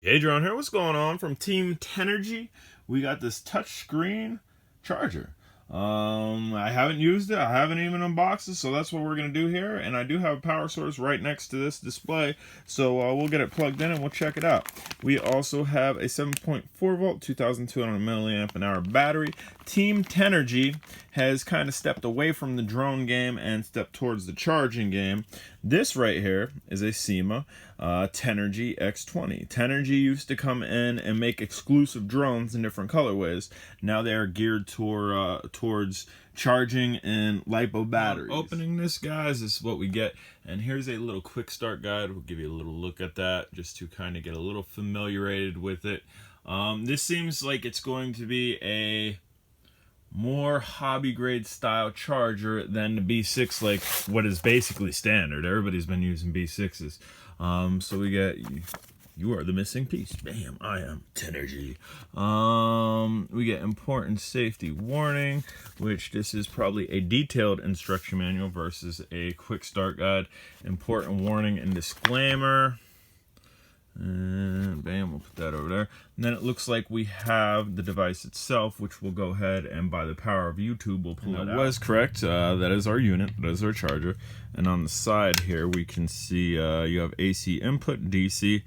Hey, Drone here. What's going on from Team Tenergy? We got this touchscreen charger. I haven't used it. I haven't even unboxed it, so that's what we're gonna do here. And I do have a power source right next to this display, so we'll get it plugged in and we'll check it out. We also have a 7.4 volt, 2,200 milliamp an hour battery. Team Tenergy has kind of stepped away from the drone game and stepped towards the charging game. This right here is a SEMA Tenergy X20. Tenergy used to come in and make exclusive drones in different colorways. Now they are geared towards charging and lipo batteries. Opening this, guys, is what we get. And here's a little quick start guide. We'll give you a little look at that just to kind of get a little familiarized with it. This seems like it's going to be a more hobby grade style charger than the B6, like what is basically standard. Everybody's been using B6s. So we get, you are the missing piece. Bam, I am Tenergy. We get important safety warning, which this is probably a detailed instruction manual versus a quick start guide. Important warning and disclaimer. And bam, we'll put that over there. And then it looks like we have the device itself, which we'll go ahead and by the power of YouTube, we'll pull it out. That was correct. That is our unit. That is our charger. And on the side here, we can see you have AC input, DC,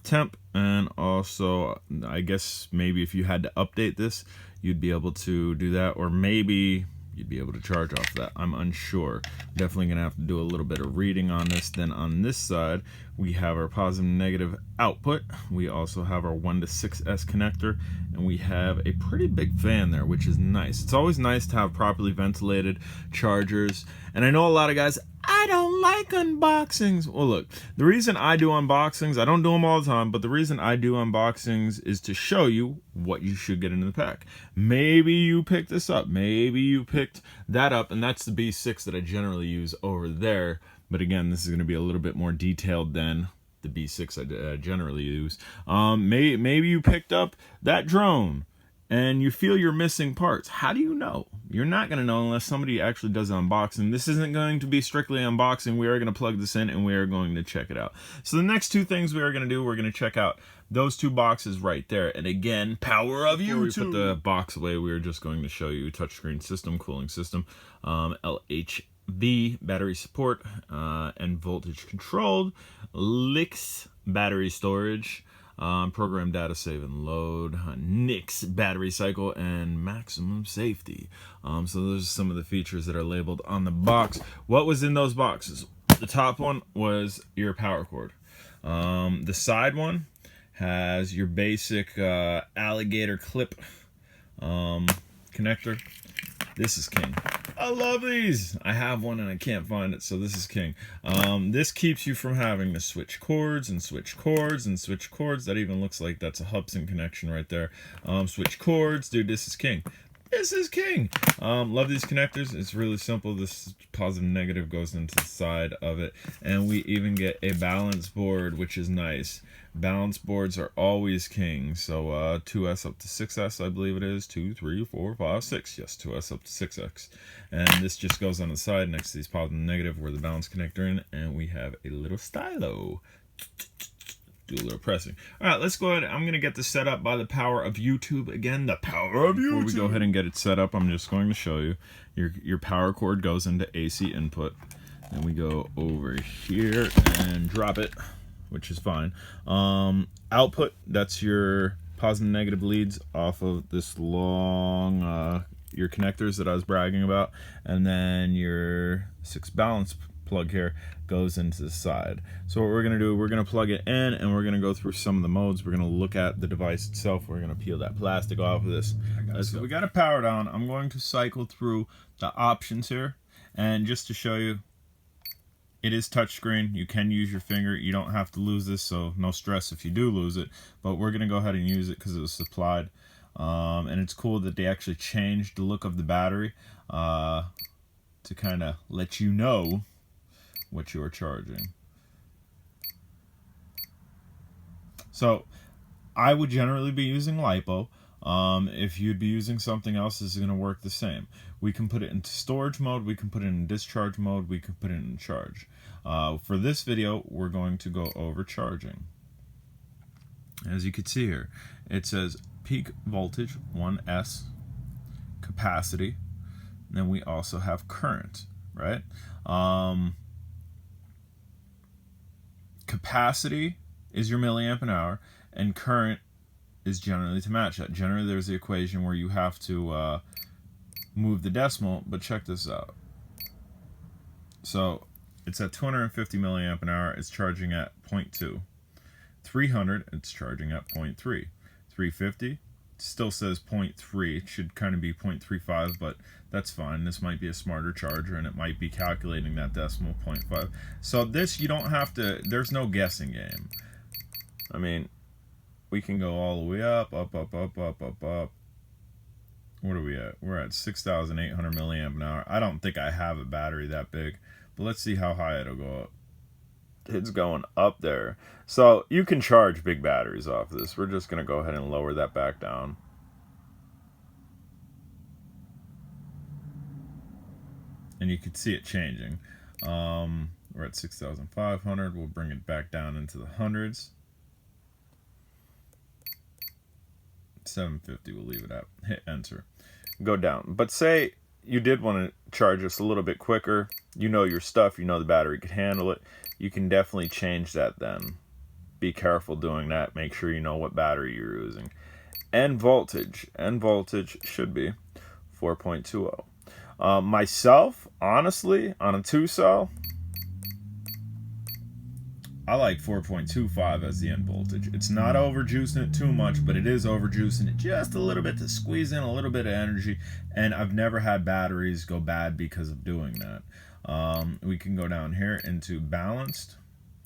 temp, and also, I guess maybe if you had to update this, you'd be able to do that, or maybe you'd be able to charge off that. I'm unsure. Definitely gonna have to do a little bit of reading on this. Then on this side, we have our positive and negative output. We also have our 1 to 6S connector, and we have a pretty big fan there, which is nice. It's always nice to have properly ventilated chargers. And I know a lot of guys, I don't like unboxings. Well, look, the reason I do unboxings, I don't do them all the time, but the reason I do unboxings is to show you what you should get into the pack. Maybe you picked this up, maybe you picked that up, and that's the B6 that I generally use over there. But again, this is going to be a little bit more detailed than the B6 I generally use. Maybe you picked up that drone and you feel you're missing parts. How do you know? You're not going to know unless somebody actually does an unboxing. This isn't going to be strictly unboxing. We are going to plug this in and we are going to check it out. So the next two things we are going to do, we're going to check out those two boxes right there. And again, power of YouTube. Before we put the box away, we are just going to show you touchscreen system, cooling system, LHV battery support, and voltage controlled, LIX battery storage, program data save and load, NIX battery cycle, and maximum safety. So those are some of the features that are labeled on the box. What was in those boxes? The top one was your power cord. The side one has your basic alligator clip connector. This is king. I love these. I have one and I can't find it, so this is king. This keeps you from having to switch cords and switch cords and switch cords. That even looks like that's a Hubson connection right there. Switch cords. Dude, this is king. This is king. Love these connectors. It's really simple. This positive and negative goes into the side of it. And we even get a balance board, which is nice. Balance boards are always king. So 2S up to 6S, I believe it is. 2, 3, 4, 5, 6. Yes, 2S up to 6X. And this just goes on the side next to these positive and negative where the balance connector in. And we have a little stylo. Do a little pressing. All right, let's go ahead. I'm going to get this set up by the power of YouTube. Again, the power of YouTube. Before we go ahead and get it set up, I'm just going to show you. Your power cord goes into AC input. And we go over here and drop it, which is fine. Output, that's your positive and negative leads off of this long, your connectors that I was bragging about. And then your 6 balance plug here goes into the side. So what we're going to do, we're going to plug it in and we're going to go through some of the modes. We're going to look at the device itself. We're going to peel that plastic off of this. So we got it powered on. I'm going to cycle through the options here, and just to show you, it is touchscreen. You can use your finger. You don't have to lose this, so no stress if you do lose it. But we're going to go ahead and use it because it was supplied. And it's cool that they actually changed the look of the battery to kind of let you know what you're charging. So I would generally be using lipo. If you'd be using something else, this is going to work the same. We can put it into storage mode, we can put it in discharge mode, we can put it in charge. For this video, we're going to go over charging. as you can see here, it says peak voltage 1S, capacity, and then we also have current, right? Capacity is your milliamp an hour, and current is generally to match that. Generally, there's the equation where you have to move the decimal, but check this out. So it's at 250 milliamp an hour, it's charging at 0.2. 300, it's charging at 0.3. 350, still says 0.3. It should kind of be 0.35, but that's fine. This might be a smarter charger, and it might be calculating that decimal 0.5. So this, you don't have to, there's no guessing game. I mean, we can go all the way up. What are we at? We're at 6,800 milliamp an hour. I don't think I have a battery that big, but let's see how high it'll go up. It's going up there. So you can charge big batteries off this. We're just going to go ahead and lower that back down. And you can see it changing. We're at 6,500. We'll bring it back down into the hundreds. 750 we'll leave it at. Hit enter. Go down. But say you did want to charge this a little bit quicker. You know your stuff. You know the battery could handle it. You can definitely change that then. Be careful doing that. Make sure you know what battery you're using. End voltage. End voltage should be 4.20. Myself, honestly, on a 2-cell, I like 4.25 as the end voltage. It's not overjuicing it too much, but it is overjuicing it just a little bit to squeeze in a little bit of energy. And I've never had batteries go bad because of doing that. We can go down here into balanced,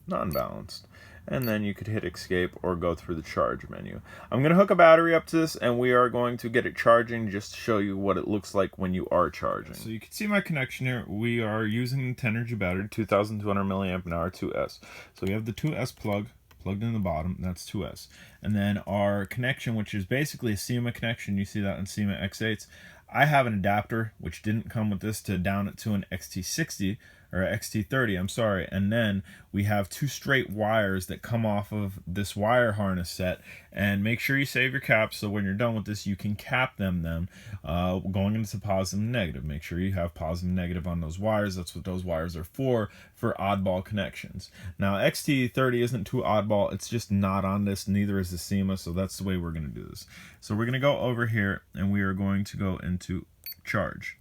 non-balanced, and then you could hit escape or go through the charge menu. I'm going to hook a battery up to this, and we are going to get it charging just to show you what it looks like when you are charging. So you can see my connection here. We are using the Tenergy battery, 2,200 milliamp an hour 2S. So we have the 2S plugged in the bottom, that's 2S. And then our connection, which is basically a SEMA connection, you see that in SEMA X8s. I have an adapter, which didn't come with this, to down it to an XT60, or XT30, I'm sorry, and then we have 2 straight wires that come off of this wire harness set, and make sure you save your caps so when you're done with this you can cap them then going into positive and negative. Make sure you have positive and negative on those wires. That's what those wires are for oddball connections. Now XT30 isn't too oddball, it's just not on this, neither is the SEMA, so that's the way we're going to do this. So we're going to go over here and we are going to go into charge.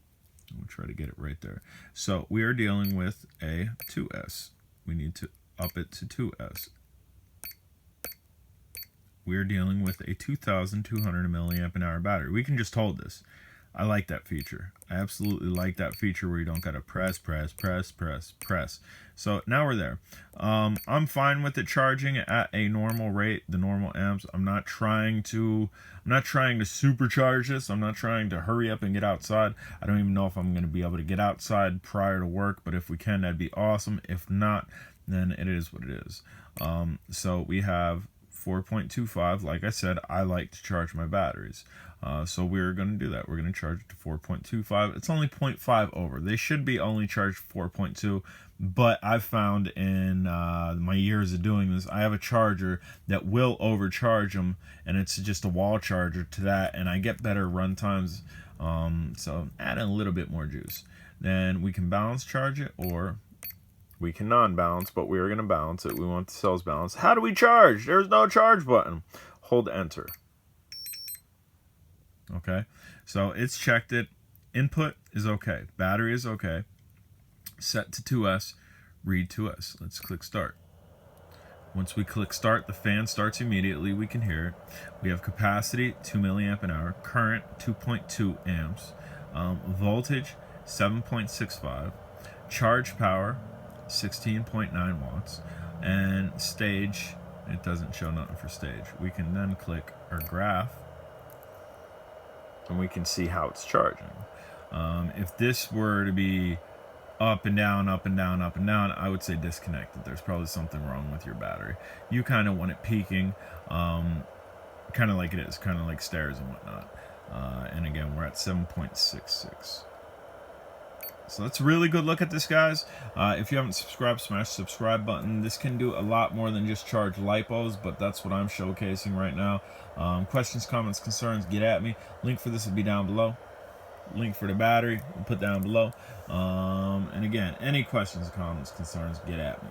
We'll try to get it right there. So we are dealing with a 2S. We need to up it to 2S. We're dealing with a 2,200 milliamp an hour battery. We can just hold this. I like that feature. I absolutely like that feature where you don't gotta press. So now we're there. I'm fine with it charging at a normal rate, the normal amps. I'm not trying to supercharge this. I'm not trying to hurry up and get outside. I don't even know if I'm gonna be able to get outside prior to work, but if we can, that'd be awesome. If not, then it is what it is. So we have 4.25. Like I said, I like to charge my batteries. So we're going to do that. We're going to charge it to 4.25. It's only 0.5 over. They should be only charged 4.2, but I've found in my years of doing this, I have a charger that will overcharge them, and it's just a wall charger to that, and I get better run times. So add in a little bit more juice. Then we can balance charge it, or we can non-balance, but we are going to balance it. We want the cells balanced. How do we charge? There's no charge button. Hold enter. Okay, so it's checked it. Input is okay. Battery is okay. Set to 2S. Read 2S. Let's click start. Once we click start, the fan starts immediately. We can hear it. We have capacity 2 milliamp an hour. Current 2.2 amps. Voltage 7.65. Charge power 16.9 watts. And stage, it doesn't show nothing for stage. We can then click our graph, and we can see how it's charging. If this were to be up and down, up and down, up and down, I would say disconnect it. There's probably something wrong with your battery. You kind of want it peaking, kind of like it is, kind of like stairs and whatnot. And again, we're at 7.66. So that's a really good look at this, guys. If you haven't subscribed, smash the subscribe button. This can do a lot more than just charge lipos, but that's what I'm showcasing right now. Questions, comments, concerns, get at me. Link for this will be down below. Link for the battery, we'll put down below. And again, any questions, comments, concerns, get at me.